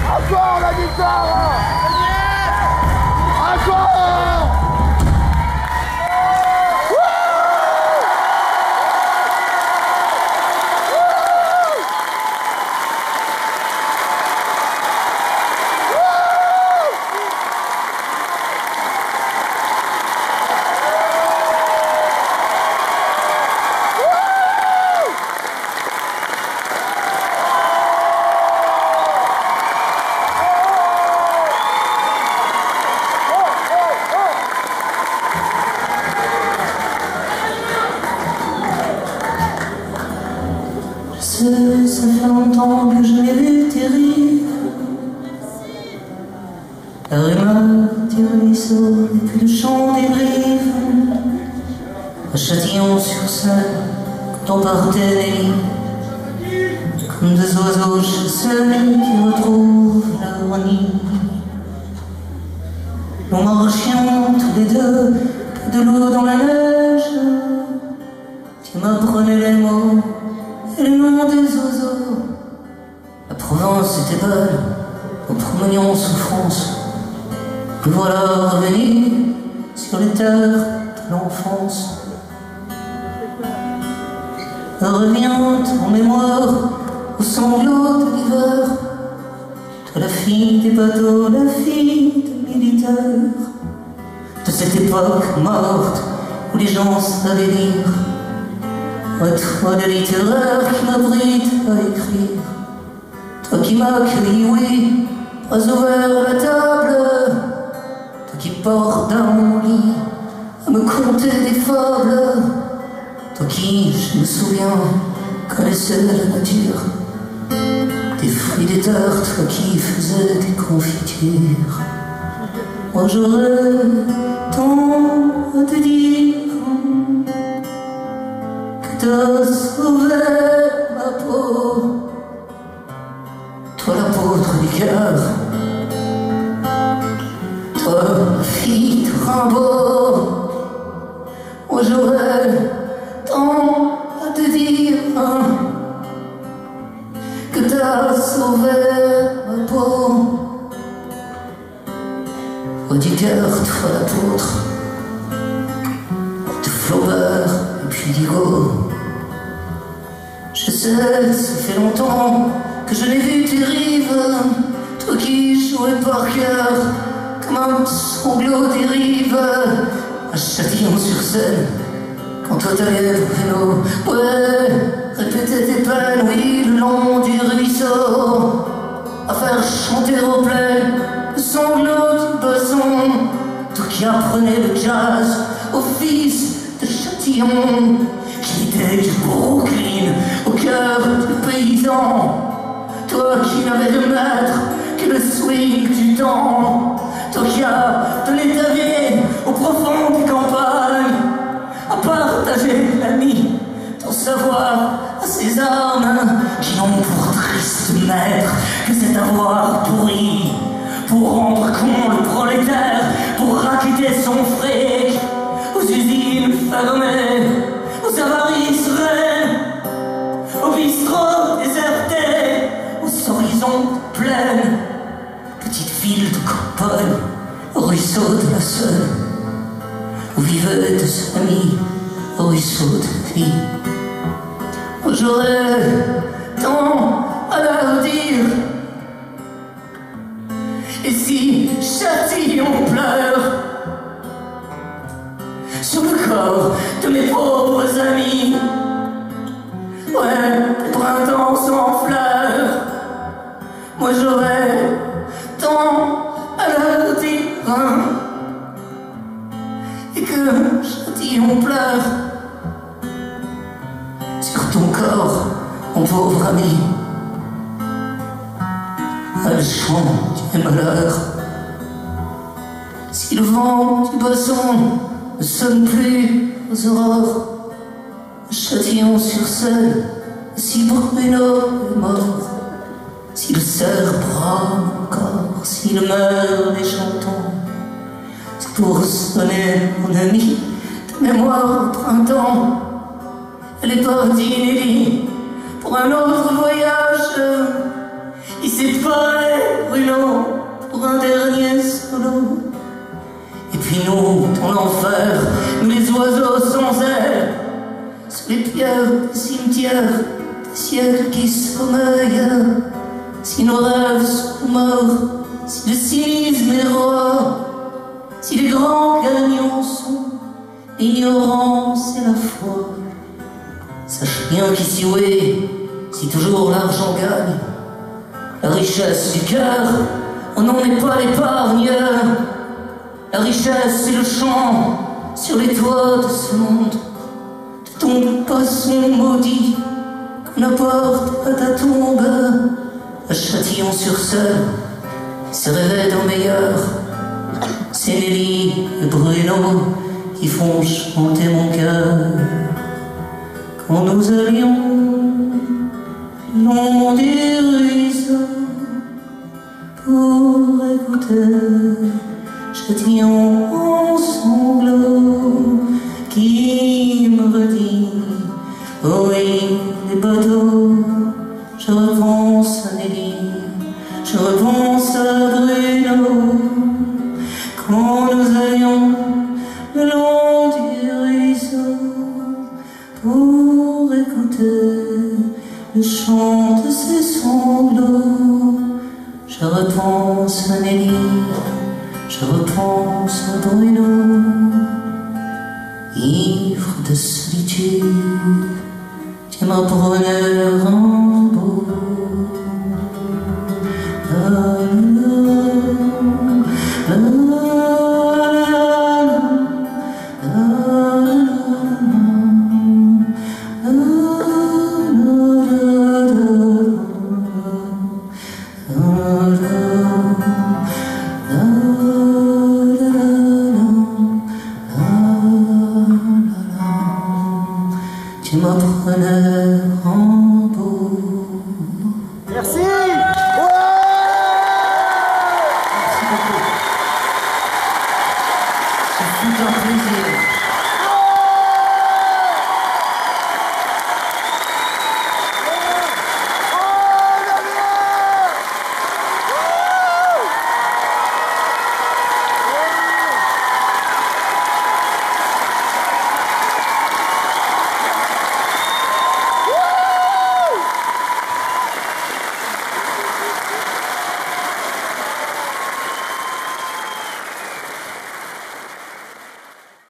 Encore la guitare! Encore! La rumeur du ruisseau et puis le chant des brives. À Châtillon-sur-Seine, quand on partait des lits, comme deux oiseaux chasseurs qui retrouvent leur nid. Nous marchions tous les deux, de l'eau dans la neige. Tu m'apprenais les mots et le nom des oiseaux. La Provence était belle, nous promenions sous France. Nous voilà revenus sur les terres de l'enfance. Revient en mémoire aux sanglots de l'hiver. Toi la fille des bateaux, la fille des militaires. De cette époque morte où les gens savaient lire. À toi le littéraire qui m'abrite à écrire. Toi qui m'as accueilli, oui, bras ouverts à la table. Toi qui portes dans mon lit à me conter des fables. Toi qui, je me souviens, connaissais la nature. Des fruits des terres, toi qui faisais des confitures. Moi j'aurais tant à te dire que t'as sauvé ma peau. Toi l'apôtre du cœur, toi la fille de Rimbaud. Moi j'aurais tant à te dire que t'as sauvé ma peau. Toi du cœur, toi l'apôtre de Flaubert et puis d'Hugo. Je sais, ça fait longtemps que je n'ai vu tes rives. Toi qui jouais par cœur comme un sanglot des rives. À Châtillon-sur-Seine, quand toi t'allais au vélo, ouais, répéter tes peines, oui, le long du ruisseau, à faire chanter au plaines le sanglot du basson. Toi qui apprenais le jazz au fils de Châtillon, qui était du Brooklyn au cœur du paysan. Toi qui n'avais de maître que le swing du temps. Toi qui as donné ta vie au profond des campagnes, à partager la nuit, ton savoir à ces armes qui n'ont pour triste maître que cet avoir pourri, pour rendre con le prolétaire, pour raqueter son fric, aux usines fermées, aux avarices reines, aux bistrots désertés, aux horizons pleins, petite ville de campagne, au ruisseau de la Seine, où vivaient des amis, au ruisseau de la vie. Moi j'aurais tant à leur dire. Et si Châtillon pleure sur le corps de mes pauvres amis, ouais, les printemps sans fleurs, moi j'aurais tant à leur dire. Et que Châtillon pleure sur ton corps, mon pauvre ami. Le chant du malheur. Si le vent du basson ne sonne plus aux aurores, Châtillon-sur-Seine, si Bruno est mort, si le cerf brame encore, s'il meurt des chantons, c'est pour sonner, mon ami, ta mémoire au printemps. Elle est partie inédite pour un autre voyage. Il s'est parlé, Bruno, pour un dernier solo. Et puis nous, dans l'enfer, nous les oiseaux sans ailes, sous les pierres des cimetières, des siècles qui sommeillent. Si nos rêves sont morts, si le cynisme est roi, si les grands gagnants sont l'ignorance et la foi, sache bien qu'ici, oui, si toujours l'argent gagne, la richesse du cœur, on n'en est pas l'épargne. La richesse, c'est le chant sur les toits de ce monde, de ton poisson maudit qu'on apporte à ta tombe. À Châtillon-sur-Seine, se réveille dans meilleur c'est Nelly et Bruno qui font chanter mon cœur. Quand nous allions le long du ruisseau pour écouter Châtillon en sanglots qui me redit, oh oui, les bateaux. Je repense à Nelly, je repense à Bruno. Quand nous allions le long du ruisseau pour écouter le chant de ses sanglots, je repense à Nelly, je repense à Bruno, ivre de solitude, qui m'apprenait le Rimbaud.